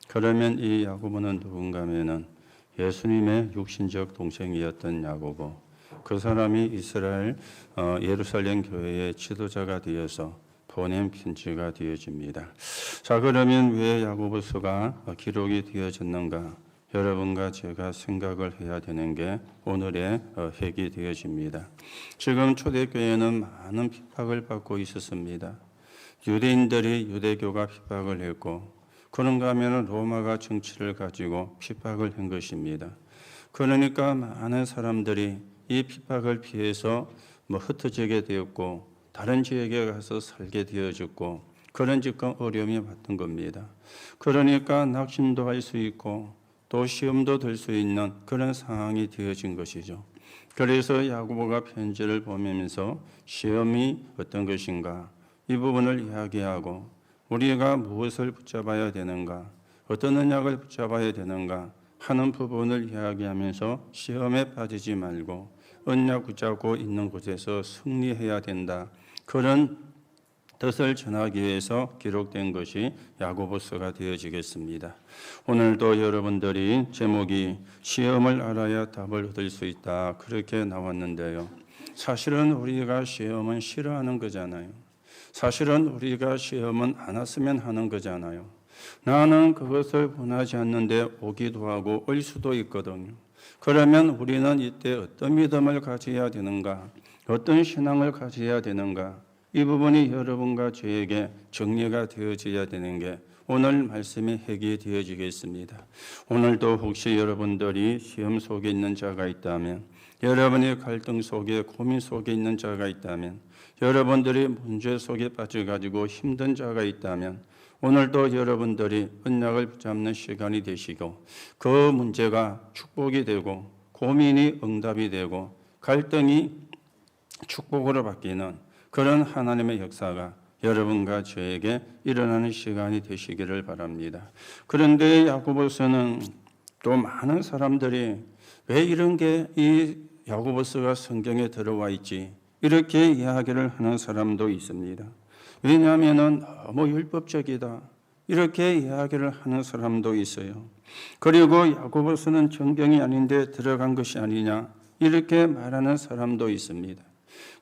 그러면 이 야고보는 누군가 하면은 예수님의 육신적 동생이었던 야고보. 그 사람이 이스라엘 예루살렘 교회의 지도자가 되어서 보낸 편지가 되어집니다. 자, 그러면 왜 야고보서가 기록이 되어졌는가? 여러분과 제가 생각을 해야 되는 게 오늘의 핵이 되어집니다. 지금 초대교회는 많은 핍박을 받고 있었습니다. 유대인들이 유대교가 핍박을 했고, 그런가 하면 로마가 정치를 가지고 핍박을 한 것입니다. 그러니까 많은 사람들이 이 핍박을 피해서 흩어지게 되었고, 다른 지역에 가서 살게 되어졌고, 그런 지금 어려움이 왔던 겁니다. 그러니까 낙심도 할 수 있고 또 시험도 들 수 있는 그런 상황이 되어진 것이죠. 그래서 야고보가 편지를 보면서 시험이 어떤 것인가 이 부분을 이야기하고 우리가 무엇을 붙잡아야 되는가, 어떤 언약을 붙잡아야 되는가 하는 부분을 이야기하면서 시험에 빠지지 말고 언약 붙잡고 있는 곳에서 승리해야 된다. 그런 뜻을 전하기 위해서 기록된 것이 야고보서가 되어지겠습니다. 오늘도 여러분들이 제목이 시험을 알아야 답을 얻을 수 있다 그렇게 나왔는데요. 사실은 우리가 시험은 싫어하는 거잖아요. 사실은 우리가 시험은 안 왔으면 하는 거잖아요. 나는 그것을 원하지 않는데 오기도 하고 올 수도 있거든요. 그러면 우리는 이때 어떤 믿음을 가져야 되는가? 어떤 신앙을 가져야 되는가? 이 부분이 여러분과 저에게 정리가 되어져야 되는 게 오늘 말씀의 핵이 되어지겠습니다. 오늘도 혹시 여러분들이 시험 속에 있는 자가 있다면, 여러분의 갈등 속에 고민 속에 있는 자가 있다면, 여러분들이 문제 속에 빠져가지고 힘든 자가 있다면 오늘도 여러분들이 언약을 붙잡는 시간이 되시고 그 문제가 축복이 되고 고민이 응답이 되고 갈등이 축복으로 바뀌는 그런 하나님의 역사가 여러분과 저에게 일어나는 시간이 되시기를 바랍니다. 그런데 야고보서는 또 많은 사람들이 왜 이런 게 이 야고보서가 성경에 들어와 있지 이렇게 이야기를 하는 사람도 있습니다. 왜냐하면 너무 율법적이다 이렇게 이야기를 하는 사람도 있어요. 그리고 야고보서는 정경이 아닌데 들어간 것이 아니냐 이렇게 말하는 사람도 있습니다.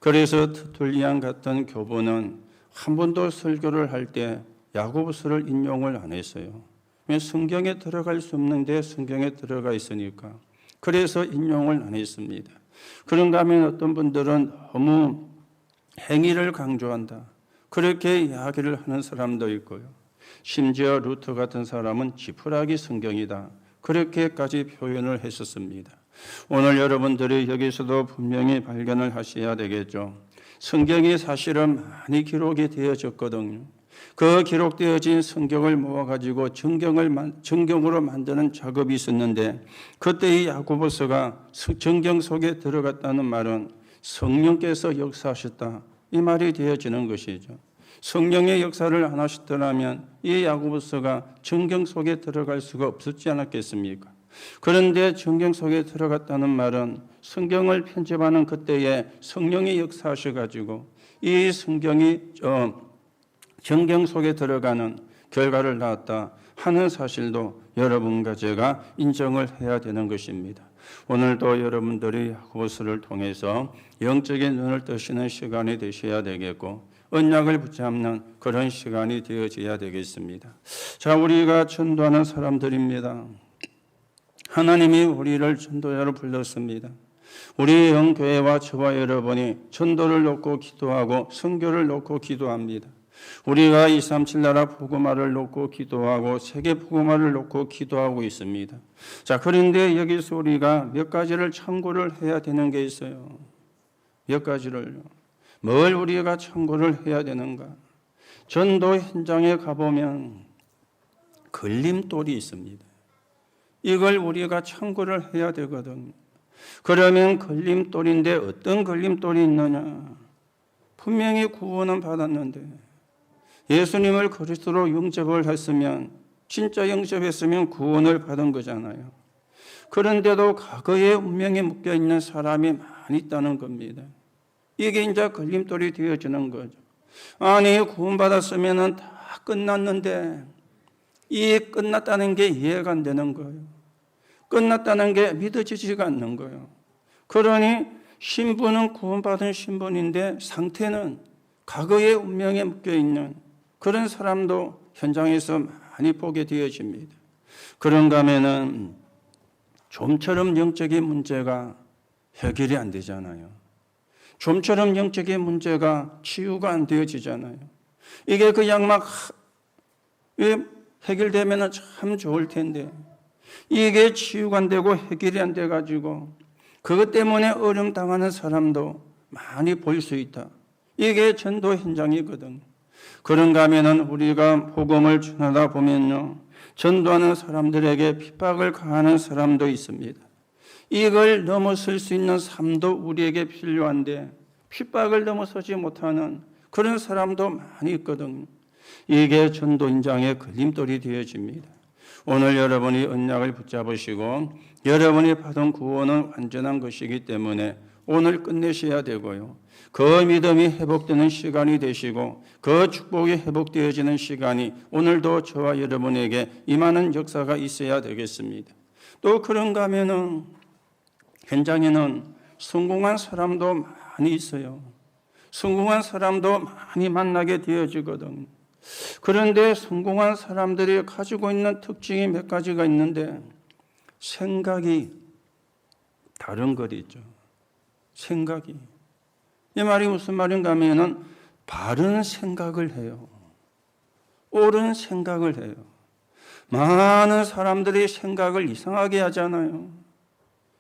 그래서 트툴리안 같은 교부는 한 번도 설교를 할 때 야고보서를 인용을 안 했어요. 왜? 성경에 들어갈 수 없는데 성경에 들어가 있으니까. 그래서 인용을 안 했습니다. 그런가 하면 어떤 분들은 너무 행위를 강조한다. 그렇게 이야기를 하는 사람도 있고요. 심지어 루터 같은 사람은 지푸라기 성경이다. 그렇게까지 표현을 했었습니다. 오늘 여러분들이 여기서도 분명히 발견을 하셔야 되겠죠. 성경이 사실은 많이 기록이 되어졌거든요. 그 기록되어진 성경을 모아가지고 정경으로 만드는 작업이 있었는데 그때 이 야고보서가 정경 속에 들어갔다는 말은 성령께서 역사하셨다. 이 말이 되어지는 것이죠. 성령의 역사를 안 하셨더라면 이 야고보서가 정경 속에 들어갈 수가 없었지 않았겠습니까? 그런데 성경 속에 들어갔다는 말은 성경을 편집하는 그때에 성령이 역사하셔가지고 이 성경이 정경 속에 들어가는 결과를 낳았다 하는 사실도 여러분과 제가 인정을 해야 되는 것입니다. 오늘도 여러분들이 야고보서를 통해서 영적인 눈을 뜨시는 시간이 되셔야 되겠고 언약을 붙잡는 그런 시간이 되어져야 되겠습니다. 자, 우리가 전도하는 사람들입니다. 하나님이 우리를 전도자로 불렀습니다. 우리 영교회와 저와 여러분이 전도를 놓고 기도하고 선교를 놓고 기도합니다. 우리가 237 나라 복음화를 놓고 기도하고 세계 복음화를 놓고 기도하고 있습니다. 자, 그런데 여기서 우리가 몇 가지를 참고를 해야 되는 게 있어요. 몇 가지를요. 뭘 우리가 참고를 해야 되는가? 전도 현장에 가보면 걸림돌이 있습니다. 이걸 우리가 참고를 해야 되거든요. 그러면 걸림돌인데 어떤 걸림돌이 있느냐? 분명히 구원은 받았는데 예수님을 그리스도로 영접을 했으면 진짜 영접했으면 구원을 받은 거잖아요. 그런데도 과거의 운명에 묶여있는 사람이 많이 있다는 겁니다. 이게 이제 걸림돌이 되어지는 거죠. 아니 구원받았으면 다 끝났는데 이게 끝났다는 게 이해가 안 되는 거예요. 끝났다는 게 믿어지지가 않는 거예요. 그러니 신분은 구원받은 신분인데 상태는 과거의 운명에 묶여있는 그런 사람도 현장에서 많이 보게 되어집니다. 그런가 하면은 좀처럼 영적인 문제가 해결이 안 되잖아요. 좀처럼 영적인 문제가 치유가 안 되어지잖아요. 이게 그냥 막 해결되면 참 좋을 텐데 이게 치유가 안 되고 해결이 안 돼가지고 그것 때문에 어려움 당하는 사람도 많이 볼 수 있다. 이게 전도 현장이거든. 그런가 하면은 우리가 복음을 전하다 보면요, 전도하는 사람들에게 핍박을 가하는 사람도 있습니다. 이걸 넘어설 수 있는 삶도 우리에게 필요한데 핍박을 넘어서지 못하는 그런 사람도 많이 있거든요. 이게 전도 현장의 걸림돌이 되어집니다. 오늘 여러분이 언약을 붙잡으시고 여러분이 받은 구원은 완전한 것이기 때문에 오늘 끝내셔야 되고요. 그 믿음이 회복되는 시간이 되시고 그 축복이 회복되어지는 시간이 오늘도 저와 여러분에게 임하는 역사가 있어야 되겠습니다. 또 그런가 하면은 현장에는 성공한 사람도 많이 있어요. 성공한 사람도 많이 만나게 되어지거든. 그런데 성공한 사람들이 가지고 있는 특징이 몇 가지가 있는데 생각이 다른 것 있죠. 생각이. 이 말이 무슨 말인가 하면은 바른 생각을 해요. 옳은 생각을 해요. 많은 사람들이 생각을 이상하게 하잖아요.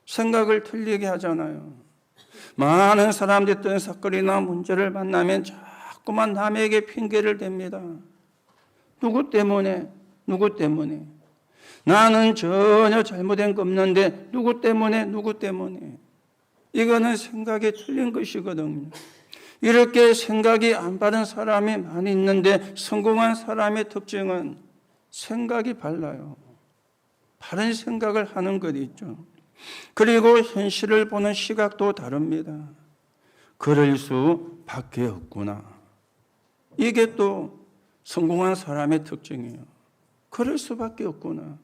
생각을 틀리게 하잖아요. 많은 사람들이 뜬삭거리나 문제를 만나면 자꾸만 남에게 핑계를 댑니다. 누구 때문에? 누구 때문에? 나는 전혀 잘못된 거 없는데 누구 때문에? 누구 때문에? 이거는 생각이 틀린 것이거든요. 이렇게 생각이 안 바른 사람이 많이 있는데 성공한 사람의 특징은 생각이 발라요. 바른 생각을 하는 것 있죠. 그리고 현실을 보는 시각도 다릅니다. 그럴 수밖에 없구나. 이게 또 성공한 사람의 특징이에요. 그럴 수밖에 없구나.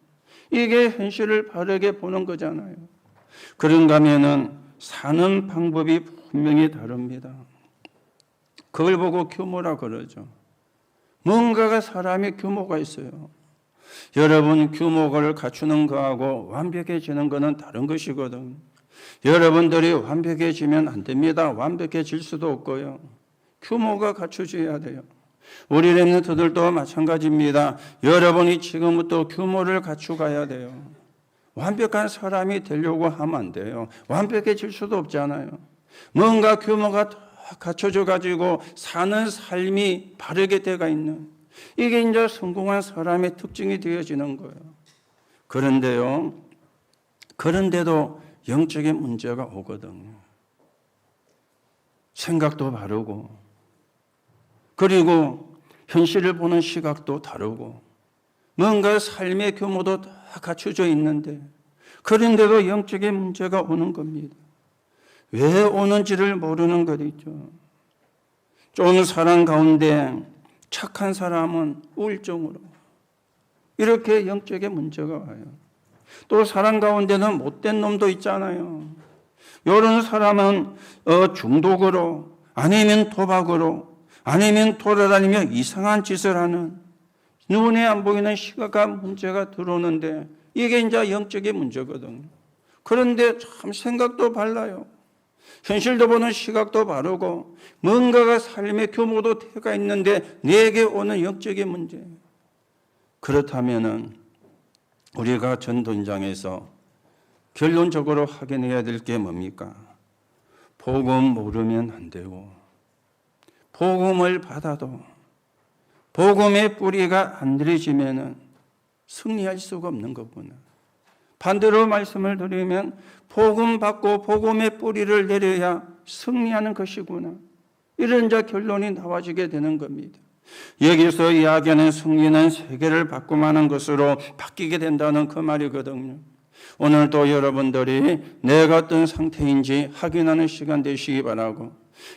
이게 현실을 바르게 보는 거잖아요. 그런가 하면은 사는 방법이 분명히 다릅니다. 그걸 보고 규모라 그러죠. 뭔가가 사람이 규모가 있어요. 여러분 규모를 갖추는 거하고 완벽해지는 거는 다른 것이거든. 여러분들이 완벽해지면 안 됩니다. 완벽해질 수도 없고요. 규모가 갖춰져야 돼요. 우리 렘넌트들도 마찬가지입니다. 여러분이 지금부터 규모를 갖추어가야 돼요. 완벽한 사람이 되려고 하면 안 돼요. 완벽해질 수도 없잖아요. 뭔가 규모가 갖춰져 가지고 사는 삶이 바르게 돼가 있는 이게 이제 성공한 사람의 특징이 되어지는 거예요. 그런데도 영적인 문제가 오거든요. 생각도 바르고 그리고 현실을 보는 시각도 다르고 뭔가 삶의 규모도 다 갖춰져 있는데 그런데도 영적인 문제가 오는 겁니다. 왜 오는지를 모르는 것이죠. 좋은 사람 가운데 착한 사람은 우울증으로 이렇게 영적인 문제가 와요. 또 사람 가운데는 못된 놈도 있잖아요. 이런 사람은 중독으로 아니면 도박으로 아니면 돌아다니며 이상한 짓을 하는 눈에 안 보이는 시각과 문제가 들어오는데 이게 이제 영적인 문제거든요. 그런데 참 생각도 발라요. 현실도 보는 시각도 바르고 뭔가가 삶의 규모도 태가 있는데 내게 오는 영적인 문제. 그렇다면은 우리가 전도 현장에서 결론적으로 확인해야 될 게 뭡니까? 복음 모르면 안 되고 복음을 받아도 복음의 뿌리가 안 들여지면은 승리할 수가 없는 거구나. 반대로 말씀을 드리면 복음 받고 복음의 뿌리를 내려야 승리하는 것이구나. 이런 결론이 나와지게 되는 겁니다. 여기서 이야기하는 승리는 세계를 받고 마는 것으로 바뀌게 된다는 그 말이거든요. 오늘도 여러분들이 내가 어떤 상태인지 확인하는 시간 되시기 바라고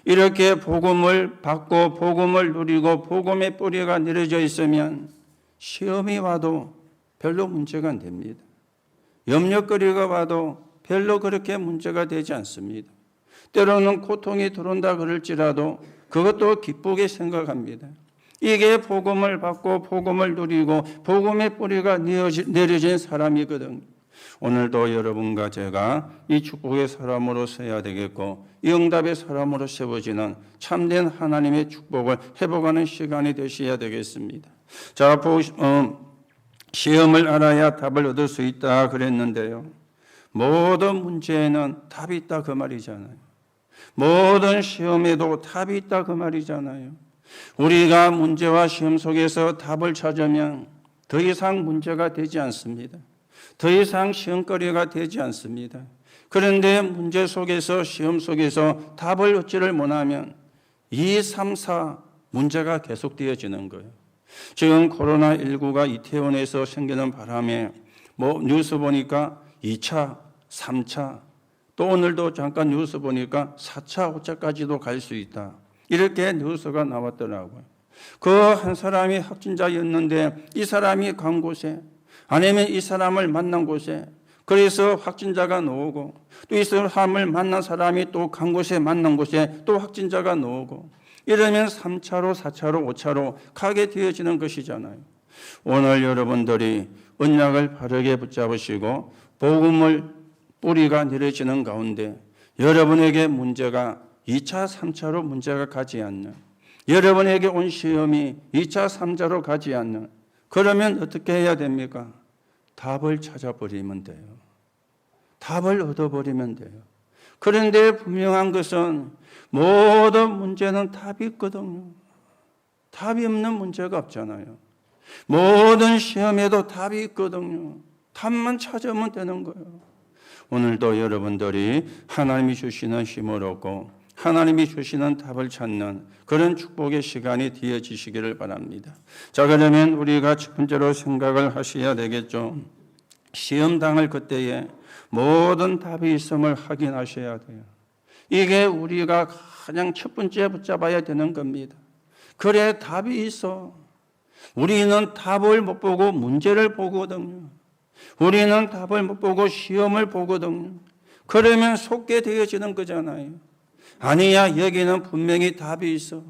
이렇게 복음을 받고 복음을 누리고 복음의 뿌리가 내려져 있으면 시험이 와도 별로 문제가 안 됩니다. 염려거리가 와도 별로 그렇게 문제가 되지 않습니다. 때로는 고통이 들어온다 그럴지라도 그것도 기쁘게 생각합니다. 이게 복음을 받고 복음을 누리고 복음의 뿌리가 내려진 사람이거든요. 오늘도 여러분과 제가 이 축복의 사람으로 서야 되겠고 이 응답의 사람으로 세워지는 참된 하나님의 축복을 회복하는 시간이 되셔야 되겠습니다. 자, 시험을 알아야 답을 얻을 수 있다 그랬는데요. 모든 문제에는 답이 있다 그 말이잖아요. 모든 시험에도 답이 있다 그 말이잖아요. 우리가 문제와 시험 속에서 답을 찾으면 더 이상 문제가 되지 않습니다. 더 이상 시험거리가 되지 않습니다. 그런데 문제 속에서 시험 속에서 답을 얻지를 못하면 2, 3, 4 문제가 계속되어지는 거예요. 지금 코로나19가 이태원에서 생기는 바람에 뉴스 보니까 2차, 3차, 또 오늘도 잠깐 뉴스 보니까 4차, 5차까지도 갈 수 있다. 이렇게 뉴스가 나왔더라고요. 그 한 사람이 확진자였는데 이 사람이 간 곳에 아니면 이 사람을 만난 곳에 그래서 확진자가 나오고 또 이 사람을 만난 사람이 또 간 곳에 만난 곳에 또 확진자가 나오고 이러면 3차로 4차로 5차로 가게 되어지는 것이잖아요. 오늘 여러분들이 언약을 바르게 붙잡으시고 복음을 뿌리가 내려지는 가운데 여러분에게 문제가 2차, 3차로 문제가 가지 않는 여러분에게 온 시험이 2차, 3차로 가지 않는 그러면 어떻게 해야 됩니까? 답을 찾아버리면 돼요. 답을 얻어버리면 돼요. 그런데 분명한 것은 모든 문제는 답이 있거든요. 답이 없는 문제가 없잖아요. 모든 시험에도 답이 있거든요. 답만 찾으면 되는 거예요. 오늘도 여러분들이 하나님이 주시는 힘을 얻고 하나님이 주시는 답을 찾는 그런 축복의 시간이 되어지시기를 바랍니다. 자, 그러면 우리가 첫 번째로 생각을 하셔야 되겠죠. 시험 당할 그때에 모든 답이 있음을 확인하셔야 돼요. 이게 우리가 가장 첫 번째 붙잡아야 되는 겁니다. 그래, 답이 있어. 우리는 답을 못 보고 문제를 보거든요. 우리는 답을 못 보고 시험을 보거든요. 그러면 속게 되어지는 거잖아요. 아니야, 여기는 분명히 답이 있어.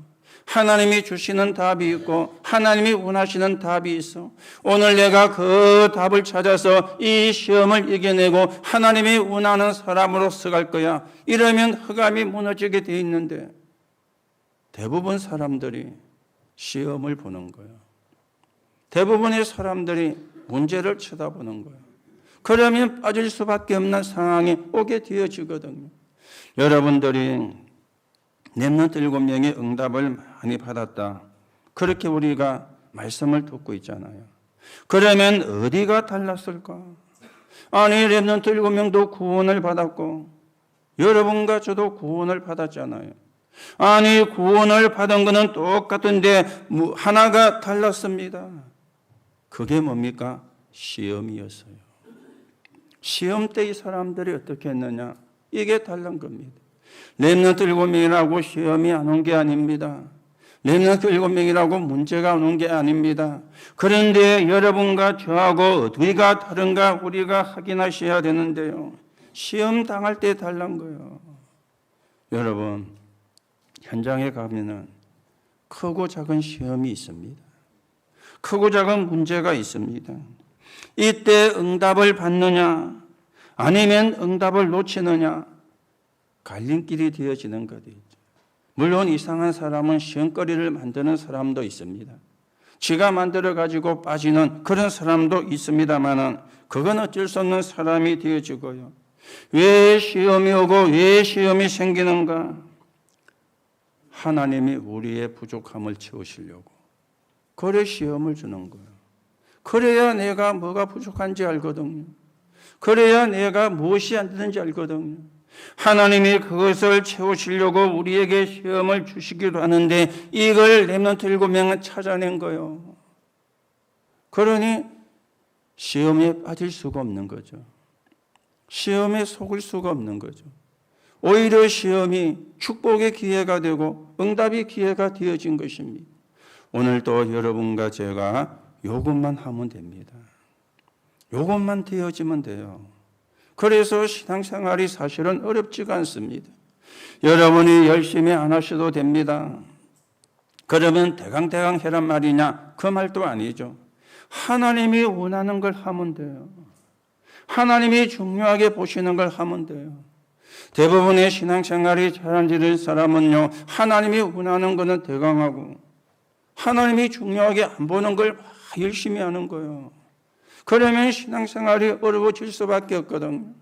하나님이 주시는 답이 있고 하나님이 원하시는 답이 있어. 오늘 내가 그 답을 찾아서 이 시험을 이겨내고 하나님이 원하는 사람으로서 갈 거야. 이러면 흑암이 무너지게 돼 있는데 대부분 사람들이 시험을 보는 거예요. 대부분의 사람들이 문제를 쳐다보는 거예요. 그러면 빠질 수밖에 없는 상황이 오게 되어지거든요. 여러분들이 렘넌트 7명의 응답을 많이 받았다. 그렇게 우리가 말씀을 듣고 있잖아요. 그러면 어디가 달랐을까? 아니, 렘넌트 7명도 구원을 받았고 여러분과 저도 구원을 받았잖아요. 아니, 구원을 받은 것은 똑같은데 하나가 달랐습니다. 그게 뭡니까? 시험이었어요. 시험 때 이 사람들이 어떻게 했느냐? 이게 다른 겁니다. 렘넌트 7명이라고 시험이 안 온 게 아닙니다. 렘넌트 7명이라고 문제가 안 온 게 아닙니다. 그런데 여러분과 저하고 어디가 다른가 우리가 확인하셔야 되는데요. 시험 당할 때 달란 거예요. 여러분, 현장에 가면은 크고 작은 시험이 있습니다. 크고 작은 문제가 있습니다. 이때 응답을 받느냐 아니면 응답을 놓치느냐 갈림길이 되어지는 것이죠. 물론 이상한 사람은 시험거리를 만드는 사람도 있습니다. 지가 만들어가지고 빠지는 그런 사람도 있습니다만 그건 어쩔 수 없는 사람이 되어지고요. 왜 시험이 오고 왜 시험이 생기는가? 하나님이 우리의 부족함을 채우시려고 그래 시험을 주는 거예요. 그래야 내가 뭐가 부족한지 알거든요. 그래야 내가 무엇이 안 되는지 알거든요. 하나님이 그것을 채우시려고 우리에게 시험을 주시기도 하는데 이걸 렘넌트 7명은 찾아낸 거예요. 그러니 시험에 빠질 수가 없는 거죠. 시험에 속을 수가 없는 거죠. 오히려 시험이 축복의 기회가 되고 응답의 기회가 되어진 것입니다. 오늘도 여러분과 제가 요것만 하면 됩니다. 요것만 되어지면 돼요. 그래서 신앙생활이 사실은 어렵지가 않습니다. 여러분이 열심히 안 하셔도 됩니다. 그러면 대강 해란 말이냐? 그 말도 아니죠. 하나님이 원하는 걸 하면 돼요. 하나님이 중요하게 보시는 걸 하면 돼요. 대부분의 신앙생활이 잘하는 사람은요, 하나님이 원하는 거는 대강하고 하나님이 중요하게 안 보는 걸 막 열심히 하는 거예요. 그러면 신앙생활이 어려워질 수밖에 없거든요.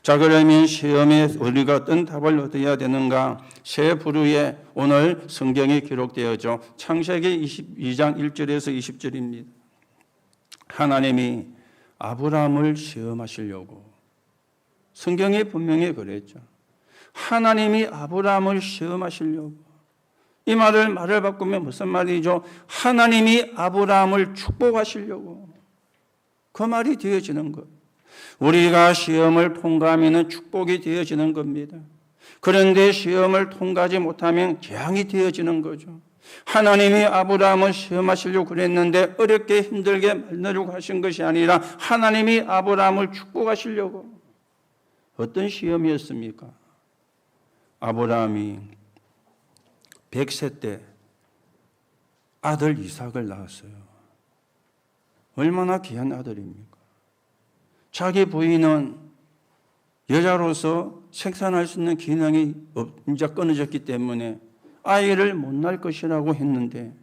자, 그러면 시험에 우리가 어떤 답을 얻어야 되는가? 세 부류에 오늘 성경에 기록되어져 창세기 22장 1절에서 20절입니다. 하나님이 아브라함을 시험하시려고, 성경이 분명히 그랬죠. 하나님이 아브라함을 시험하시려고. 이 말을 바꾸면 무슨 말이죠? 하나님이 아브라함을 축복하시려고. 그 말이 되어지는 것. 우리가 시험을 통과하면 축복이 되어지는 겁니다. 그런데 시험을 통과하지 못하면 재앙이 되어지는 거죠. 하나님이 아브라함을 시험하시려고 그랬는데 어렵게 힘들게 만나려고 하신 것이 아니라 하나님이 아브라함을 축복하시려고. 어떤 시험이었습니까? 아브라함이 100세 때 아들 이삭을 낳았어요. 얼마나 귀한 아들입니까? 자기 부인은 여자로서 생산할 수 있는 기능이 이제 끊어졌기 때문에 아이를 못 낳을 것이라고 했는데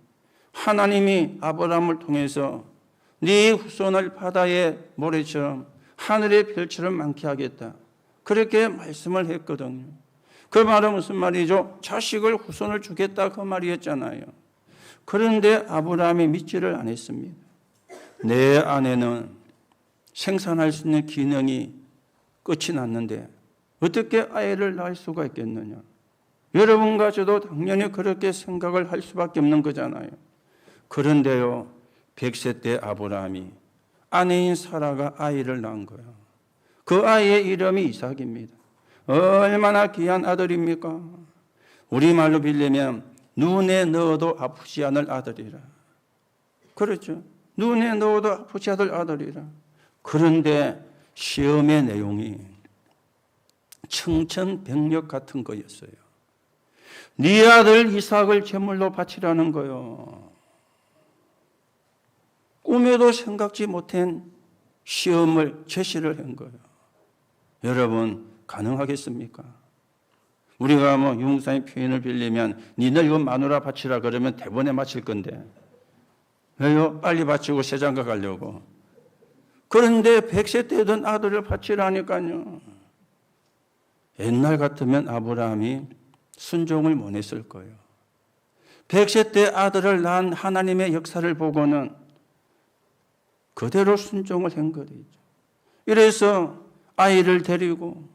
하나님이 아브라함을 통해서 네 후손을 바다의 모래처럼 하늘의 별처럼 많게 하겠다. 그렇게 말씀을 했거든요. 그 말은 무슨 말이죠? 자식을 후손을 주겠다 그 말이었잖아요. 그런데 아브라함이 믿지를 않았습니다. 내 아내는 생산할 수 있는 기능이 끝이 났는데 어떻게 아이를 낳을 수가 있겠느냐. 여러분과 저도 당연히 그렇게 생각을 할 수밖에 없는 거잖아요. 그런데요, 100세 때 아브라함이 아내인 사라가 아이를 낳은 거예요. 그 아이의 이름이 이삭입니다. 얼마나 귀한 아들입니까? 우리말로 빌리면 눈에 넣어도 아프지 않을 아들이라. 그렇죠. 눈에 넣어도 아프지 않을 아들이라. 그런데 시험의 내용이 청천벽력 같은 거였어요. 네 아들 이삭을 제물로 바치라는 거요. 꿈에도 생각지 못한 시험을 제시를 한 거예요. 여러분 가능하겠습니까? 우리가 유목사님 표현을 빌리면 니들 이거 마누라 바치라 그러면 대본에 맞힐 건데 왜요? 빨리 바치고 세장가 가려고. 그런데 100세 때던 아들을 바치라니까요. 옛날 같으면 아브라함이 순종을 못 했을 거예요. 100세 때 아들을 낳은 하나님의 역사를 보고는 그대로 순종을 한 거죠. 이래서 아이를 데리고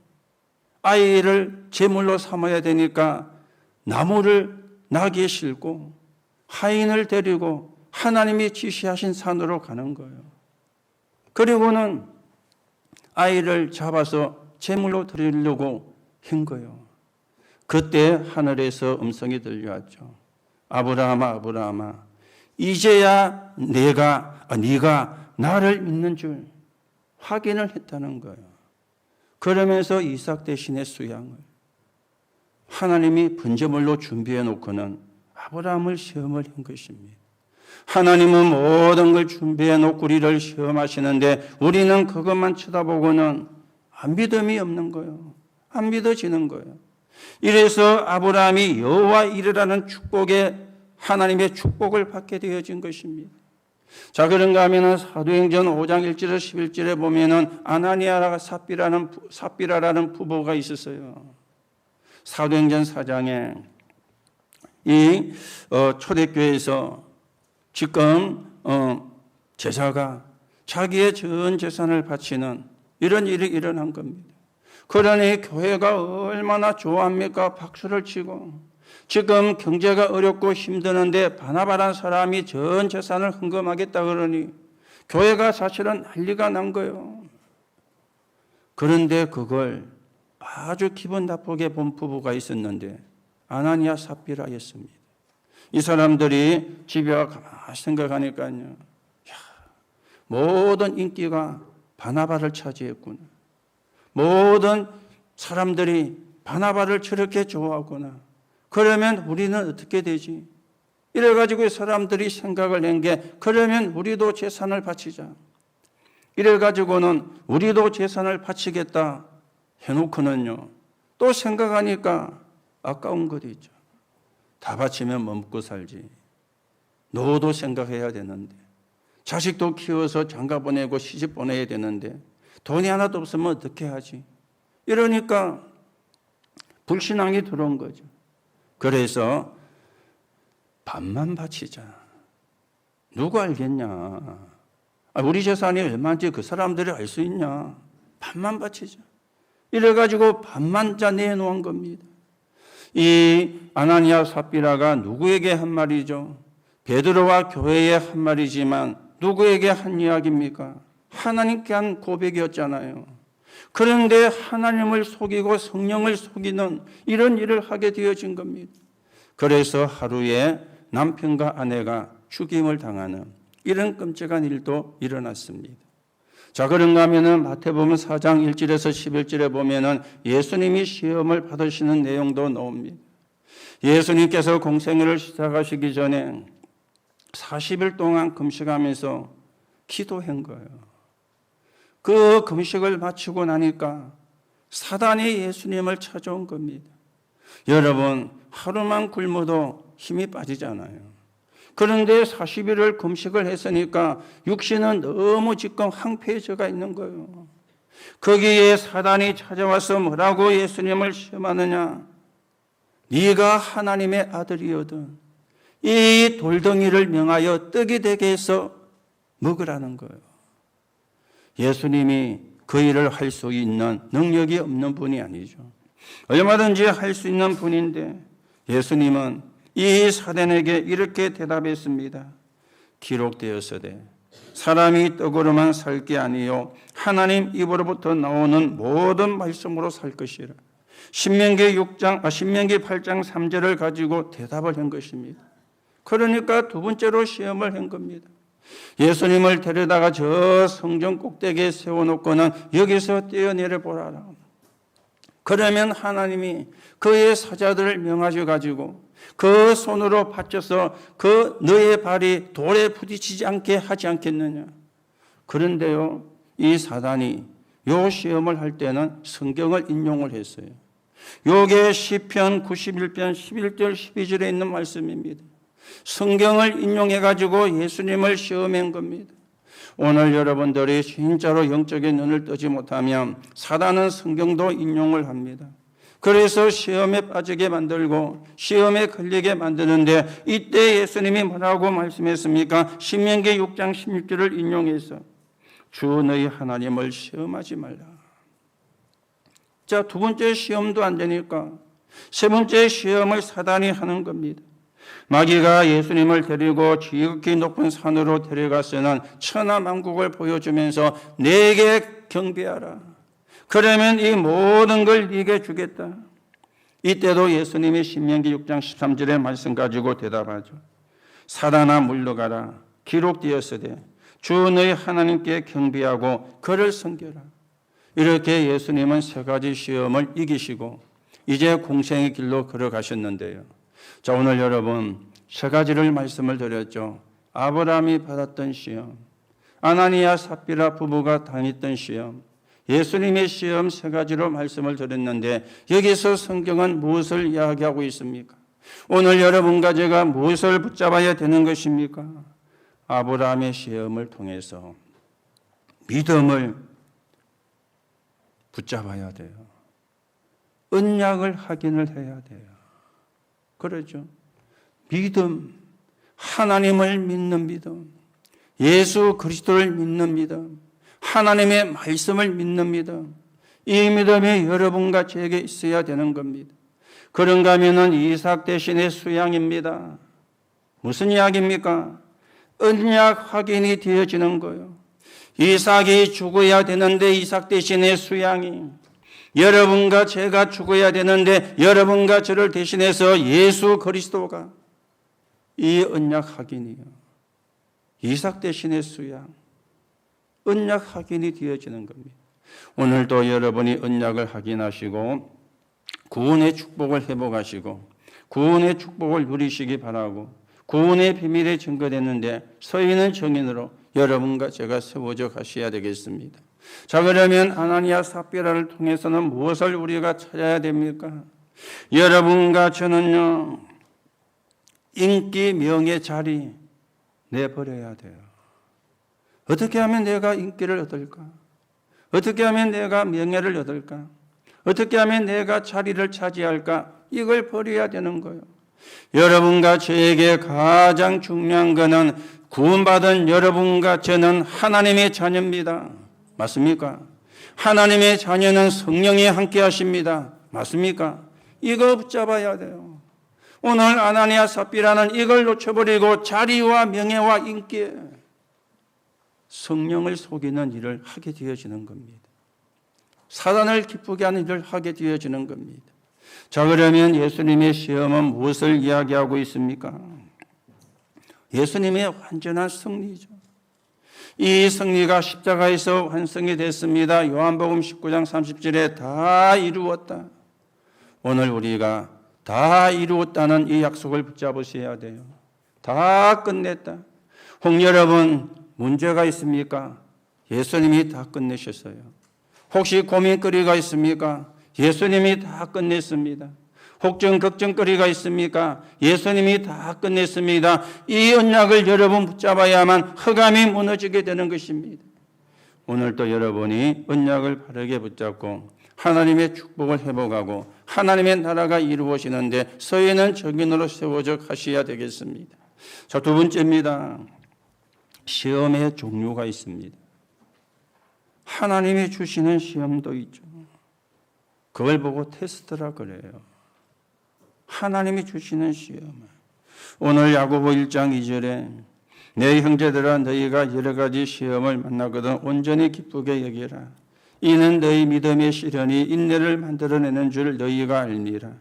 아이를 제물로 삼아야 되니까 나무를 나귀에 싣고 하인을 데리고 하나님이 지시하신 산으로 가는 거예요. 그리고는 아이를 잡아서 제물로 드리려고 한 거예요. 그때 하늘에서 음성이 들려왔죠. 아브라함아, 아브라함아, 이제야 네가 나를 믿는 줄 확인을 했다는 거예요. 그러면서 이삭 대신의 수양을 하나님이 번제물로 준비해 놓고는 아브라함을 시험을 한 것입니다. 하나님은 모든 걸 준비해 놓고 우리를 시험하시는데 우리는 그것만 쳐다보고는 안 믿음이 없는 거예요. 안 믿어지는 거예요. 이래서 아브라함이 여호와 이르라는 축복에 하나님의 축복을 받게 되어진 것입니다. 자, 그런가 하면은 사도행전 5장 1절에서 11절에 보면은 아나니아라 삽비라라는 부부가 있었어요. 사도행전 4장에 이 초대교회에서 지금 제자가 자기의 전 재산을 바치는 이런 일이 일어난 겁니다. 그러니 교회가 얼마나 좋아합니까? 박수를 치고 지금 경제가 어렵고 힘드는데 바나바라는 사람이 전 재산을 헌금하겠다 그러니 교회가 사실은 난리가 난 거예요. 그런데 그걸 아주 기분 나쁘게 본 부부가 있었는데 아나니아 삽비라였습니다. 이 사람들이 집에 와 가만히 생각하니까요. 야, 모든 인기가 바나바를 차지했구나. 모든 사람들이 바나바를 저렇게 좋아하구나. 그러면 우리는 어떻게 되지? 이래가지고 사람들이 생각을 낸 게, 그러면 우리도 재산을 바치자. 이래가지고는 우리도 재산을 바치겠다 해놓고는요, 또 생각하니까 아까운 것 있죠. 다 바치면 뭐 먹고 살지. 노후도 생각해야 되는데, 자식도 키워서 장가 보내고 시집 보내야 되는데, 돈이 하나도 없으면 어떻게 하지? 이러니까 불신앙이 들어온 거죠. 그래서 반만 바치자. 누가 알겠냐? 우리 재산이 얼마인지 그 사람들이 알 수 있냐? 반만 바치자. 이래가지고 반만 자 내놓은 겁니다. 이 아나니아 삽비라가 누구에게 한 말이죠? 베드로와 교회에 한 말이지만 누구에게 한 이야기입니까? 하나님께 한 고백이었잖아요. 그런데 하나님을 속이고 성령을 속이는 이런 일을 하게 되어진 겁니다. 그래서 하루에 남편과 아내가 죽임을 당하는 이런 끔찍한 일도 일어났습니다. 자, 그런가 하면은 마태복음 4장 1절에서 11절에 보면은 예수님이 시험을 받으시는 내용도 나옵니다. 예수님께서 공생애를 시작하시기 전에 40일 동안 금식하면서 기도한 거예요. 그 금식을 마치고 나니까 사단이 예수님을 찾아온 겁니다. 여러분, 하루만 굶어도 힘이 빠지잖아요. 그런데 40일을 금식을 했으니까 육신은 너무 지금 황폐해져가 있는 거예요. 거기에 사단이 찾아와서 뭐라고 예수님을 시험하느냐? 네가 하나님의 아들이거든 이 돌덩이를 명하여 떡이 되게 해서 먹으라는 거예요. 예수님이 그 일을 할 수 있는 능력이 없는 분이 아니죠. 얼마든지 할 수 있는 분인데 예수님은 이 사단에게 이렇게 대답했습니다. 기록되었으되 사람이 떡으로만 살 게 아니요 하나님 입으로부터 나오는 모든 말씀으로 살 것이라. 신명기 8장 3절을 가지고 대답을 한 것입니다. 그러니까 두 번째로 시험을 한 겁니다. 예수님을 데려다가 저 성전 꼭대기에 세워놓고는 여기서 뛰어내려 보라라. 그러면 하나님이 그의 사자들을 명하셔 가지고 그 손으로 받쳐서 그 너의 발이 돌에 부딪히지 않게 하지 않겠느냐. 그런데요, 이 사단이 요 시험을 할 때는 성경을 인용을 했어요. 요게 시편 91편 11절 12절에 있는 말씀입니다. 성경을 인용해 가지고 예수님을 시험한 겁니다. 오늘 여러분들이 진짜로 영적인 눈을 뜨지 못하면 사단은 성경도 인용을 합니다. 그래서 시험에 빠지게 만들고 시험에 걸리게 만드는데, 이때 예수님이 뭐라고 말씀했습니까? 신명기 6장 16절을 인용해서 주 너희 하나님을 시험하지 말라. 자, 두 번째 시험도 안 되니까 세 번째 시험을 사단이 하는 겁니다. 마귀가 예수님을 데리고 지극히 높은 산으로 데려가서는 천하만국을 보여주면서 내게 경배하라. 그러면 이 모든 걸 네게 주겠다. 이때도 예수님이 신명기 6장 13절의 말씀 가지고 대답하죠. 사단아 물러가라. 기록되었으되 주 너희 하나님께 경배하고 그를 섬겨라. 이렇게 예수님은 세 가지 시험을 이기시고 이제 공생의 길로 걸어가셨는데요. 자, 오늘 여러분 세 가지를 말씀을 드렸죠. 아브라함이 받았던 시험, 아나니아 삽비라 부부가 당했던 시험, 예수님의 시험 세 가지로 말씀을 드렸는데 여기서 성경은 무엇을 이야기하고 있습니까? 오늘 여러분과 제가 무엇을 붙잡아야 되는 것입니까? 아브라함의 시험을 통해서 믿음을 붙잡아야 돼요. 언약을 확인을 해야 돼요. 그러죠. 믿음, 하나님을 믿는 믿음, 예수 그리스도를 믿는 믿음, 하나님의 말씀을 믿는 믿음, 이 믿음이 여러분과 제게 있어야 되는 겁니다. 그런가 하면은 이삭 대신의 수양입니다. 무슨 이야기입니까? 언약 확인이 되어지는 거예요. 이삭이 죽어야 되는데 이삭 대신의 수양이, 여러분과 제가 죽어야 되는데 여러분과 저를 대신해서 예수 그리스도가, 이 언약 확인이요. 이삭 대신의 수양. 언약 확인이 되어지는 겁니다. 오늘도 여러분이 언약을 확인하시고 구원의 축복을 회복하시고 구원의 축복을 누리시기 바라고, 구원의 비밀이 증거됐는데 서있는 증인으로 여러분과 제가 세워져 가셔야 되겠습니다. 자, 그러면 아나니아 삽비라를 통해서는 무엇을 우리가 찾아야 됩니까? 여러분과 저는요, 인기, 명예, 자리 내버려야 돼요. 어떻게 하면 내가 인기를 얻을까? 어떻게 하면 내가 명예를 얻을까? 어떻게 하면 내가 자리를 차지할까? 이걸 버려야 되는 거예요. 여러분과 저에게 가장 중요한 것은 구원받은 여러분과 저는 하나님의 자녀입니다. 맞습니까? 하나님의 자녀는 성령이 함께 하십니다. 맞습니까? 이거 붙잡아야 돼요. 오늘 아나니아 삽비라는 이걸 놓쳐버리고 자리와 명예와 인기에 성령을 속이는 일을 하게 되어지는 겁니다. 사단을 기쁘게 하는 일을 하게 되어지는 겁니다. 자, 그러면 예수님의 시험은 무엇을 이야기하고 있습니까? 예수님의 완전한 승리죠. 이 승리가 십자가에서 완성이 됐습니다. 요한복음 19장 30절에 다 이루었다. 오늘 우리가 다 이루었다는 이 약속을 붙잡으셔야 돼요. 다 끝냈다. 혹 여러분 문제가 있습니까? 예수님이 다 끝내셨어요. 혹시 고민거리가 있습니까? 예수님이 다 끝냈습니다. 혹정, 걱정거리가 있습니까? 예수님이 다 끝냈습니다. 이 언약을 여러분 붙잡아야만 흑암이 무너지게 되는 것입니다. 오늘도 여러분이 언약을 바르게 붙잡고 하나님의 축복을 회복하고 하나님의 나라가 이루어지는데 서있는 증인으로 세워져 가셔야 되겠습니다. 자, 두 번째입니다. 시험의 종류가 있습니다. 하나님이 주시는 시험도 있죠. 그걸 보고 테스트라 그래요. 하나님이 주시는 시험. 오늘 야고보 1장 2절에 내 형제들아 너희가 여러 가지 시험을 만나거든 온전히 기쁘게 여기라. 이는 너희 믿음의 시련이 인내를 만들어내는 줄 너희가 알미라.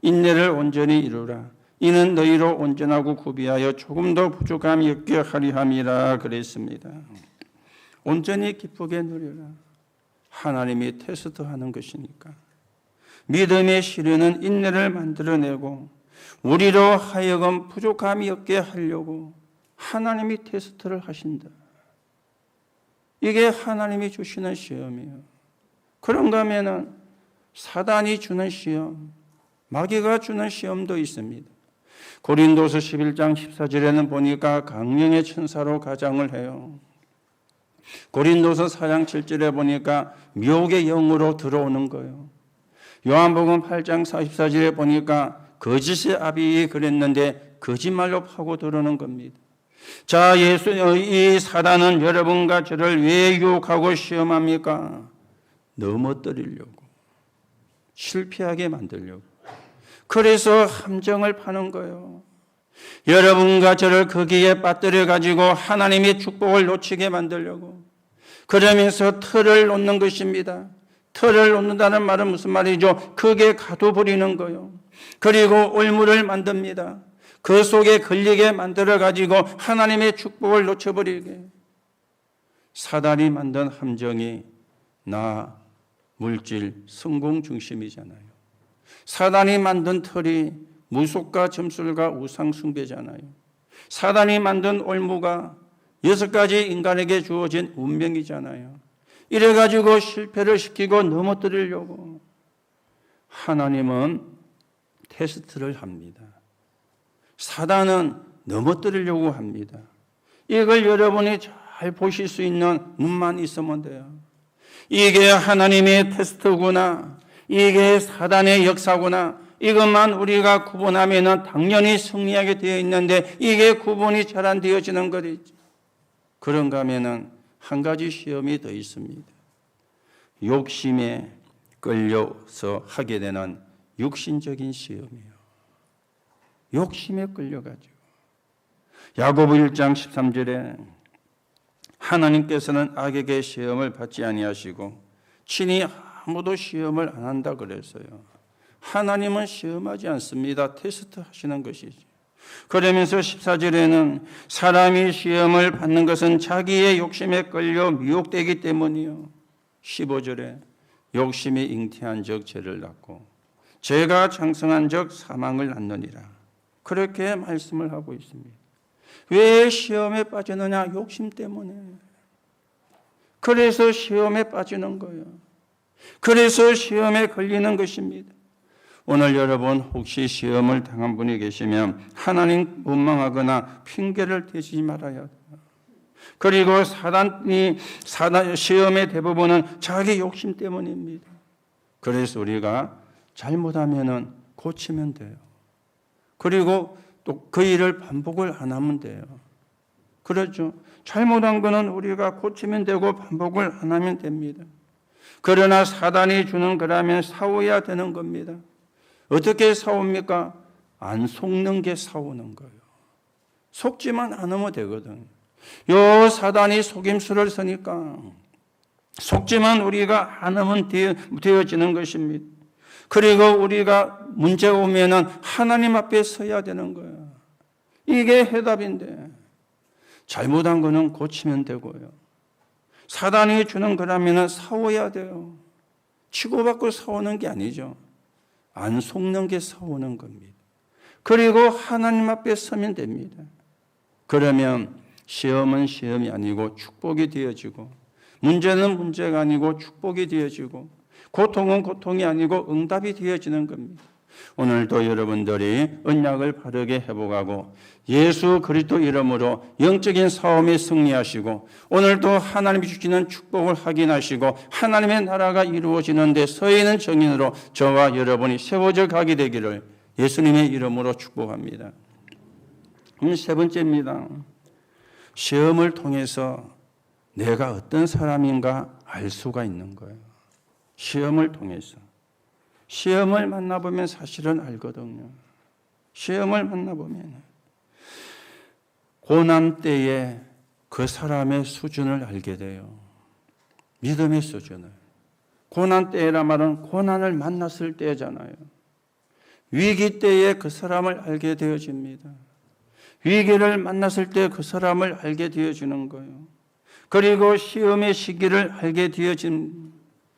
인내를 온전히 이루라. 이는 너희로 온전하고 구비하여 조금도 부족함이 없게 하리 함이라 그랬습니다. 온전히 기쁘게 누려라. 하나님이 테스트하는 것이니까. 믿음의 시련은 인내를 만들어내고 우리로 하여금 부족함이 없게 하려고 하나님이 테스트를 하신다. 이게 하나님이 주시는 시험이에요. 그런가 하면은 사단이 주는 시험, 마귀가 주는 시험도 있습니다. 고린도서 11장 14절에는 보니까 강령의 천사로 가장을 해요. 고린도서 4장 7절에 보니까 미혹의 영으로 들어오는 거예요. 요한복음 8장 44절에 보니까 거짓의 아비 그랬는데 거짓말로 파고 들어오는 겁니다. 자, 이 사단은 여러분과 저를 왜 유혹하고 시험합니까? 넘어뜨리려고, 실패하게 만들려고. 그래서 함정을 파는 거예요. 여러분과 저를 거기에 빠뜨려 가지고 하나님의 축복을 놓치게 만들려고. 그러면서 틀을 놓는 것입니다. 틀을 놓는다는 말은 무슨 말이죠? 크게 가둬버리는 거예요. 그리고 올무를 만듭니다. 그 속에 걸리게 만들어 가지고 하나님의 축복을 놓쳐버리게. 사단이 만든 함정이 나, 물질, 성공 중심이잖아요. 사단이 만든 틀이 무속과 점술과 우상 숭배잖아요. 사단이 만든 올무가 6가지 인간에게 주어진 운명이잖아요. 이래가지고 실패를 시키고 넘어뜨리려고. 하나님은 테스트를 합니다. 사단은 넘어뜨리려고 합니다. 이걸 여러분이 잘 보실 수 있는 눈만 있으면 돼요. 이게 하나님의 테스트구나. 이게 사단의 역사구나. 이것만 우리가 구분하면 당연히 승리하게 되어 있는데 이게 구분이 잘 안 되어지는 것이죠. 그런가 하면 한 가지 시험이 더 있습니다. 욕심에 끌려서 하게 되는 육신적인 시험이에요. 욕심에 끌려가지고. 야고보 1장 13절에 하나님께서는 악에게 시험을 받지 아니하시고 친히 아무도 시험을 안 한다 그랬어요. 하나님은 시험하지 않습니다. 테스트 하시는 것이지. 그러면서 14절에는 사람이 시험을 받는 것은 자기의 욕심에 끌려 미혹되기 때문이요. 15절에 욕심이 잉태한 적 죄를 낳고 죄가 장성한 적 사망을 낳느니라. 그렇게 말씀을 하고 있습니다. 왜 시험에 빠지느냐? 욕심 때문에. 그래서 시험에 빠지는 거예요. 그래서 시험에 걸리는 것입니다. 오늘 여러분 혹시 시험을 당한 분이 계시면 하나님 원망하거나 핑계를 대지 말아야 돼요. 그리고 시험의 대부분은 자기 욕심 때문입니다. 그래서 우리가 잘못하면 고치면 돼요. 그리고 또 그 일을 반복을 안 하면 돼요. 그렇죠? 잘못한 거는 우리가 고치면 되고 반복을 안 하면 됩니다. 그러나 사단이 주는 거라면 싸워야 되는 겁니다. 어떻게 싸웁니까? 안 속는 게 싸우는 거예요. 속지만 않으면 되거든. 요 사단이 속임수를 쓰니까 속지만 우리가 않으면 되어지는 것입니다. 그리고 우리가 문제가 오면은 하나님 앞에 서야 되는 거예요. 이게 해답인데 잘못한 거는 고치면 되고요. 사단이 주는 거라면 싸워야 돼요. 치고받고 싸우는 게 아니죠. 안 속는 게 싸우는 겁니다. 그리고 하나님 앞에 서면 됩니다. 그러면 시험은 시험이 아니고 축복이 되어지고, 문제는 문제가 아니고 축복이 되어지고, 고통은 고통이 아니고 응답이 되어지는 겁니다. 오늘도 여러분들이 언약을 바르게 회복하고 예수 그리스도 이름으로 영적인 싸움에 승리하시고, 오늘도 하나님이 주시는 축복을 확인하시고 하나님의 나라가 이루어지는 데 서 있는 정인으로 저와 여러분이 세워져 가게 되기를 예수님의 이름으로 축복합니다. 세 번째입니다. 시험을 통해서 내가 어떤 사람인가 알 수가 있는 거예요. 시험을 통해서. 시험을 만나보면 사실은 알거든요. 시험을 만나보면 고난 때에 그 사람의 수준을 알게 돼요. 믿음의 수준을. 고난 때라 말은 고난을 만났을 때잖아요. 위기 때에 그 사람을 알게 되어집니다. 위기를 만났을 때 그 사람을 알게 되어지는 거예요. 그리고 시험의 시기를 알게 되어진,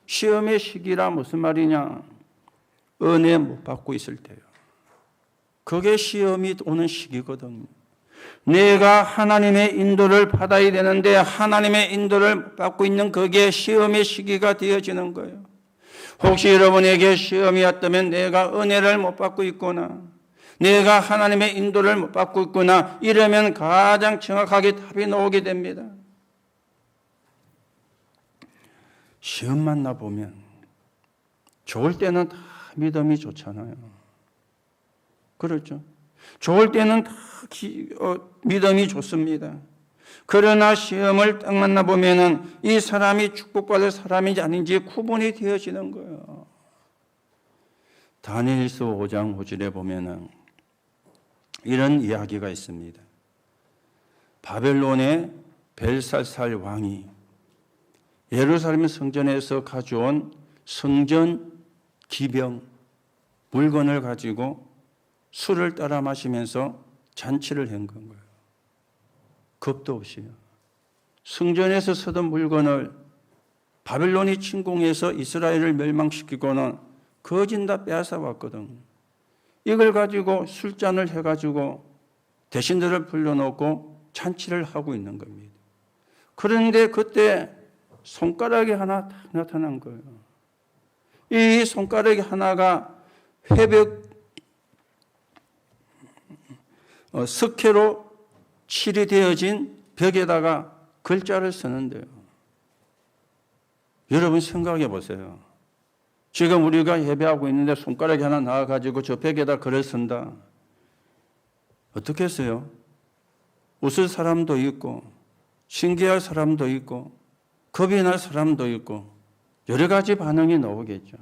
시험의 시기라 무슨 말이냐? 은혜 못 받고 있을 때요. 그게 시험이 오는 시기거든요. 내가 하나님의 인도를 받아야 되는데 하나님의 인도를 받고 있는 그게 시험의 시기가 되어지는 거예요. 혹시 여러분에게 시험이 왔다면 내가 은혜를 못 받고 있거나 내가 하나님의 인도를 못 받고 있구나, 이러면 가장 정확하게 답이 나오게 됩니다. 시험 만나보면 좋을 때는 다 믿음이 좋잖아요. 그렇죠? 좋을 때는 다 믿음이 좋습니다. 그러나 시험을 딱 만나보면 이 사람이 축복받을 사람인지 아닌지 구분이 되어지는 거예요. 다니엘서 5장 5절에 보면은 이런 이야기가 있습니다. 바벨론의 벨사살 왕이 예루살렘 성전에서 가져온 성전 기병 물건을 가지고 술을 따라 마시면서 잔치를 한 거예요. 겁도 없이요. 성전에서 쓰던 물건을 바벨론이 침공해서 이스라엘을 멸망시키고는 거진 다 빼앗아 왔거든. 이걸 가지고 술잔을 해가지고 대신들을 불러놓고 잔치를 하고 있는 겁니다. 그런데 그때 손가락이 하나 딱 나타난 거예요. 이 손가락이 하나가 회벽 석회로 칠이 되어진 벽에다가 글자를 쓰는데요. 여러분 생각해 보세요. 지금 우리가 예배하고 있는데 손가락이 하나 나와가지고 저 벽에다 글을 쓴다. 어떻게 했어요? 웃을 사람도 있고 신기할 사람도 있고 겁이 날 사람도 있고 여러 가지 반응이 나오겠죠.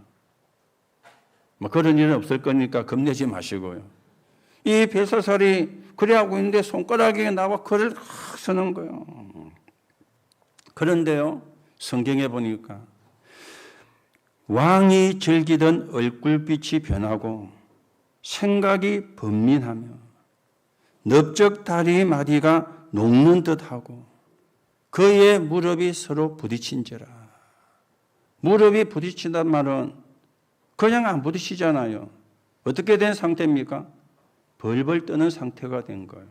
뭐 그런 일은 없을 거니까 겁내지 마시고요. 이 벨사살이 그래 하고 있는데 손가락에 나와 글을 막 쓰는 거예요. 그런데요, 성경에 보니까 왕이 즐기던 얼굴빛이 변하고 생각이 번민하며 넓적 다리 마디가 녹는 듯하고 그의 무릎이 서로 부딪힌지라. 무릎이 부딪힌단 말은 그냥 안 부딪히잖아요. 어떻게 된 상태입니까? 벌벌 떠는 상태가 된 거예요.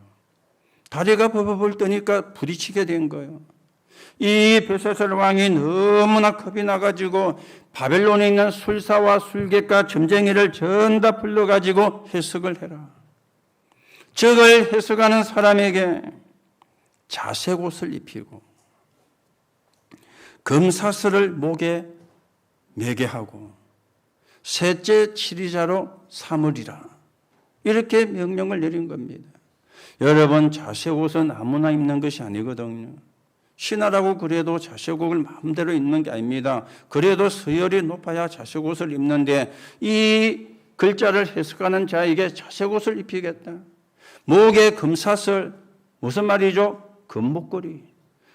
다리가 벌벌 떠니까 부딪히게 된 거예요. 이 벨사살 왕이 너무나 겁이 나가지고 바벨론에 있는 술사와 술객과 점쟁이를 전다 불러가지고 해석을 해라. 저걸 해석하는 사람에게 자색 옷을 입히고 금사슬을 목에 매게 하고 셋째 치리자로 삼으리라. 이렇게 명령을 내린 겁니다. 여러분, 자색 옷은 아무나 입는 것이 아니거든요. 신하라고 그래도 자색 옷을 마음대로 입는 게 아닙니다. 그래도 서열이 높아야 자색 옷을 입는데 이 글자를 해석하는 자에게 자색 옷을 입히겠다. 목에 금사슬, 무슨 말이죠? 금목걸이.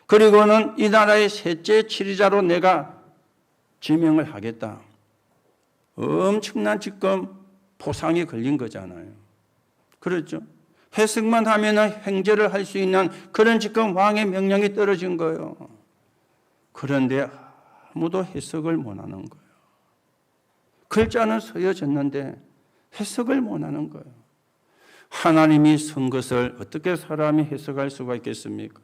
그리고는 이 나라의 셋째 치리자로 내가 지명을 하겠다. 엄청난 지금 포상이 걸린 거잖아요. 그렇죠? 해석만 하면 행제를 할 수 있는 그런 지금 왕의 명령이 떨어진 거예요. 그런데 아무도 해석을 못 하는 거예요. 글자는 서여졌는데 해석을 못 하는 거예요. 하나님이 쓴 것을 어떻게 사람이 해석할 수가 있겠습니까?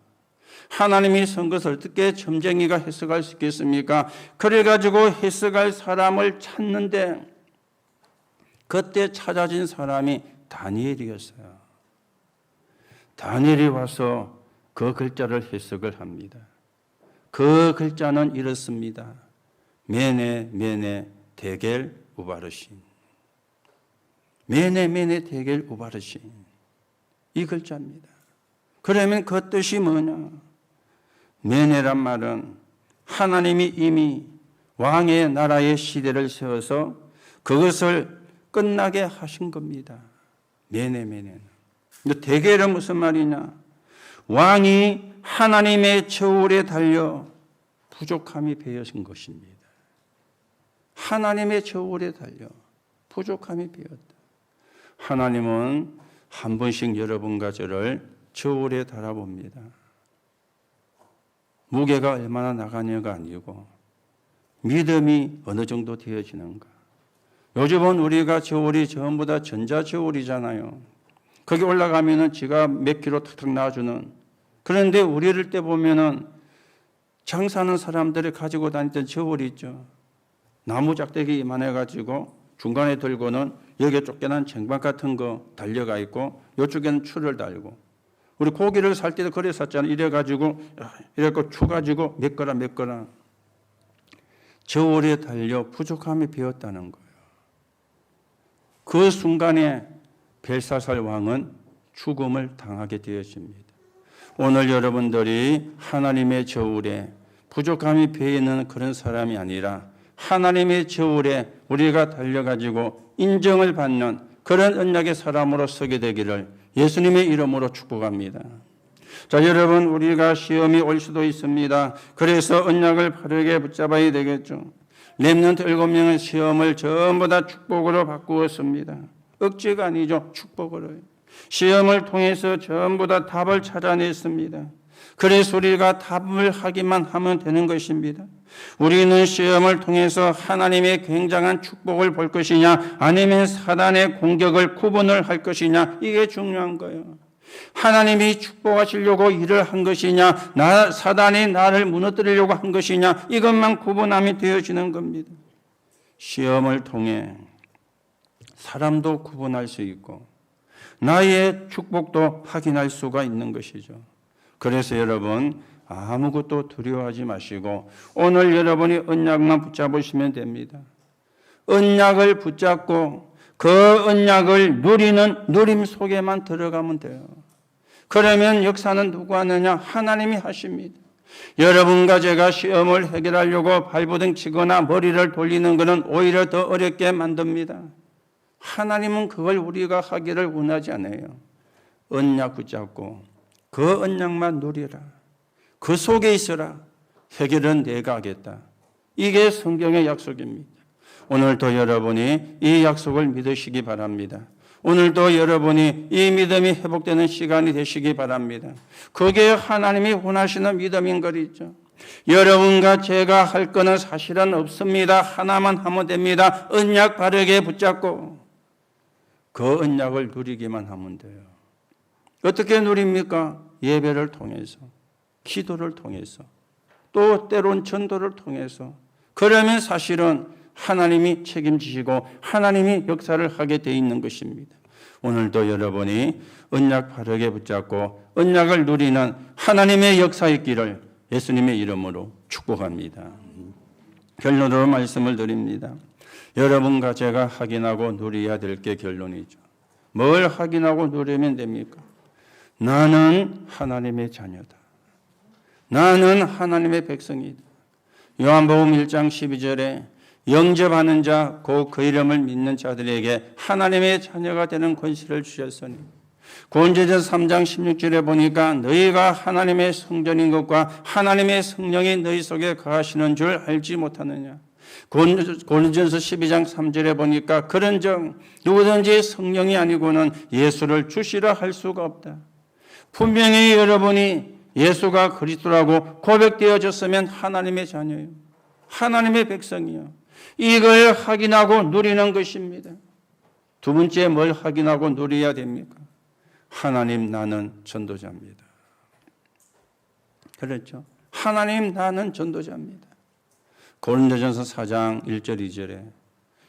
하나님이 쓴 것을 어떻게 점쟁이가 해석할 수 있겠습니까? 그래가지고 해석할 사람을 찾는데 그때 찾아진 사람이 다니엘이었어요. 다니엘이 와서 그 글자를 해석을 합니다. 그 글자는 이렇습니다. 메네 메네 데겔 우바르신. 메네 메네 데겔 우바르신. 이 글자입니다. 그러면 그 뜻이 뭐냐? 메네란 말은 하나님이 이미 왕의 나라의 시대를 세워서 그것을 끝나게 하신 겁니다. 메네 메네는. 근데 데겔은 무슨 말이냐? 왕이 하나님의 저울에 달려 부족함이 배어진 것입니다. 하나님의 저울에 달려 부족함이 배었다. 하나님은 한 번씩 여러분과 저를 저울에 달아봅니다. 무게가 얼마나 나가냐가 아니고 믿음이 어느 정도 되어지는가. 요즘은 우리가 저울이 전부 다 전자저울이잖아요. 거기 올라가면은 지가 몇 킬로 탁탁 놔주는. 그런데 우리를 때 보면은 장사하는 사람들이 가지고 다니던 저울이 있죠. 나무 작대기 이만해가지고 중간에 들고는 여기에 쫓겨난 쟁반 같은 거 달려가 있고 이쪽에는 추를 달고 우리 고기를 살 때도 그래 샀잖아요. 이래가지고 추가지고 몇 거라 저울에 달려 부족함이 비었다는 거예요. 그 순간에 벨사살 왕은 죽음을 당하게 되었습니다. 오늘 여러분들이 하나님의 저울에 부족함이 배이는 그런 사람이 아니라 하나님의 저울에 우리가 달려가지고 인정을 받는 그런 언약의 사람으로 서게 되기를 예수님의 이름으로 축복합니다. 자, 여러분, 우리가 시험이 올 수도 있습니다. 그래서 언약을 바르게 붙잡아야 되겠죠. 렘넌트 7명의 시험을 전부 다 축복으로 바꾸었습니다. 억지가 아니죠. 축복으로. 시험을 통해서 전부 다 답을 찾아냈습니다. 그래서 우리가 답을 하기만 하면 되는 것입니다. 우리는 시험을 통해서 하나님의 굉장한 축복을 볼 것이냐 아니면 사단의 공격을 구분을 할 것이냐, 이게 중요한 거예요. 하나님이 축복하시려고 일을 한 것이냐 사단이 나를 무너뜨리려고 한 것이냐, 이것만 구분함이 되어지는 겁니다. 시험을 통해 사람도 구분할 수 있고 나의 축복도 확인할 수가 있는 것이죠. 그래서 여러분, 아무것도 두려워하지 마시고 오늘 여러분이 언약만 붙잡으시면 됩니다. 언약을 붙잡고 그 언약을 누리는 누림 속에만 들어가면 돼요. 그러면 역사는 누가 하느냐? 하나님이 하십니다. 여러분과 제가 시험을 해결하려고 발버둥 치거나 머리를 돌리는 것은 오히려 더 어렵게 만듭니다. 하나님은 그걸 우리가 하기를 원하지 않아요. 언약 붙잡고 그 언약만 누리라. 그 속에 있어라. 해결은 내가 하겠다. 이게 성경의 약속입니다. 오늘도 여러분이 이 약속을 믿으시기 바랍니다. 오늘도 여러분이 이 믿음이 회복되는 시간이 되시기 바랍니다. 그게 하나님이 원하시는 믿음인 거죠. 여러분과 제가 할 거는 사실은 없습니다. 하나만 하면 됩니다. 언약 바르게 붙잡고 그 언약을 누리기만 하면 돼요. 어떻게 누립니까? 예배를 통해서, 기도를 통해서, 또 때론 전도를 통해서. 그러면 사실은 하나님이 책임지시고 하나님이 역사를 하게 돼 있는 것입니다. 오늘도 여러분이 언약 바르게 붙잡고 언약을 누리는 하나님의 역사 있기를 예수님의 이름으로 축복합니다. 결론으로 말씀을 드립니다. 여러분과 제가 확인하고 누려야 될 게 결론이죠. 뭘 확인하고 누리면 됩니까? 나는 하나님의 자녀다. 나는 하나님의 백성이다. 요한복음 1장 12절에 영접하는 자, 곧 그 이름을 믿는 자들에게 하나님의 자녀가 되는 권세를 주셨으니, 고린도전서 3장 16절에 보니까 너희가 하나님의 성전인 것과 하나님의 성령이 너희 속에 거하시는 줄 알지 못하느냐. 고린도전서 12장 3절에 보니까 그런즉 누구든지 성령이 아니고는 예수를 주시라 할 수가 없다. 분명히 여러분이 예수가 그리스도라고 고백되어졌으면 하나님의 자녀예요. 하나님의 백성이요. 이걸 확인하고 누리는 것입니다. 두 번째 뭘 확인하고 누려야 됩니까? 하나님 나는 전도자입니다. 그렇죠? 하나님 나는 전도자입니다. 고린도전서 4장 1절 2절에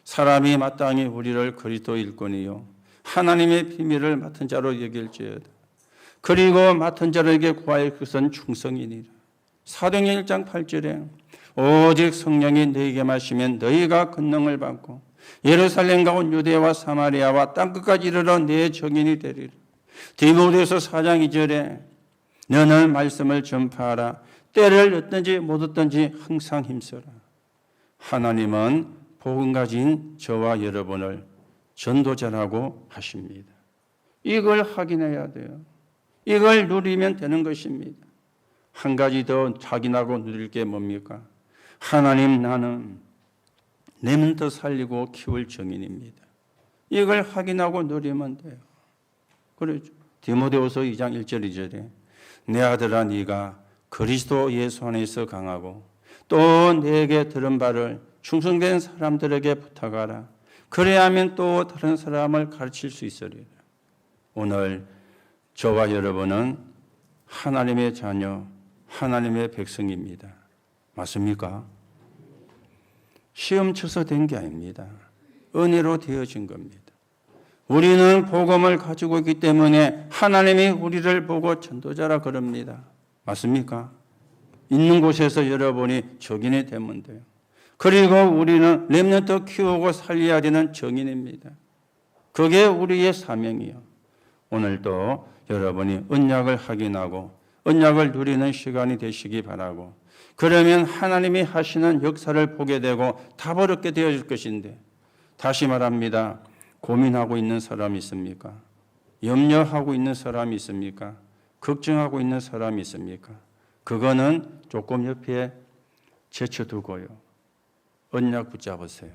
사람이 마땅히 우리를 그리스도 일꾼이요 하나님의 비밀을 맡은 자로 여길지어다. 그리고 맡은 자에게 구할 것은 충성이니라. 사도행전 1장 8절에 오직 성령이 너희에게 마시면 너희가 권능을 받고 예루살렘과 온 유대와 사마리아와 땅끝까지 이르러 내 증인이 되리라. 디모데후서 4장 2절에 너는 말씀을 전파하라. 때를 얻든지 못 얻든지 항상 힘써라. 하나님은 복음 가진 저와 여러분을 전도자라고 하십니다. 이걸 확인해야 돼요. 이걸 누리면 되는 것입니다. 한 가지 더 확인하고 누릴 게 뭡니까? 하나님 나는 렘넌트 살리고 키울 증인입니다. 이걸 확인하고 누리면 돼요. 그렇죠. 디모데후서 2장 1절 2절에 내 아들아 네가 그리스도 예수 안에서 강하고 또 내게 들은 바를 충성된 사람들에게 부탁하라. 그래야면 또 다른 사람을 가르칠 수 있으리라. 오늘 저와 여러분은 하나님의 자녀, 하나님의 백성입니다. 맞습니까? 시험 쳐서 된 게 아닙니다. 은혜로 되어진 겁니다. 우리는 복음을 가지고 있기 때문에 하나님이 우리를 보고 전도자라 그럽니다. 맞습니까? 있는 곳에서 여러분이 적인이 되면 돼요. 그리고 우리는 렘넌트 키우고 살려야 되는 정인입니다. 그게 우리의 사명이요. 오늘도 여러분이 언약을 확인하고 언약을 누리는 시간이 되시기 바라고, 그러면 하나님이 하시는 역사를 보게 되고 답을 얻게 되어질 것인데, 다시 말합니다. 고민하고 있는 사람이 있습니까? 염려하고 있는 사람이 있습니까? 걱정하고 있는 사람이 있습니까? 그거는 조금 옆에 제쳐두고요. 언약 붙잡으세요.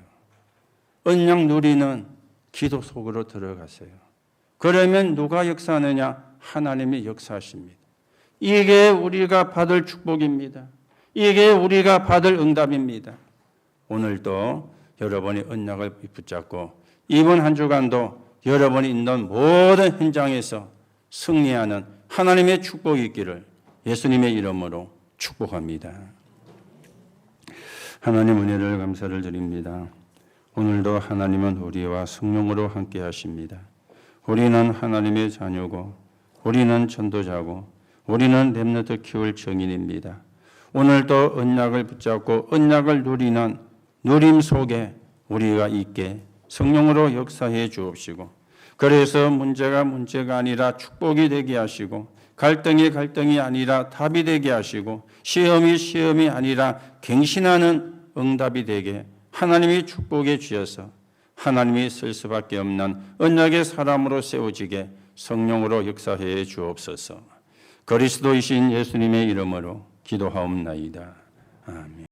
언약 누리는 기도 속으로 들어가세요. 그러면 누가 역사하느냐? 하나님이 역사하십니다. 이게 우리가 받을 축복입니다. 이게 우리가 받을 응답입니다. 오늘도 여러분이 언약을 붙잡고 이번 한 주간도 여러분이 있는 모든 현장에서 승리하는 하나님의 축복이 있기를 예수님의 이름으로 축복합니다. 하나님 은혜를 감사를 드립니다. 오늘도 하나님은 우리와 성령으로 함께 하십니다. 우리는 하나님의 자녀고 우리는 전도자고 우리는 렘넌트 키울 증인입니다. 오늘도 언약을 붙잡고 언약을 누리는 누림 속에 우리가 있게 성령으로 역사해 주옵시고, 그래서 문제가 아니라 축복이 되게 하시고, 갈등이 아니라 답이 되게 하시고, 시험이 아니라 갱신하는 응답이 되게 하나님이 축복해 주셔서 하나님이 쓸 수밖에 없는 언약의 사람으로 세워지게 성령으로 역사해 주옵소서. 그리스도이신 예수님의 이름으로 기도하옵나이다. 아멘.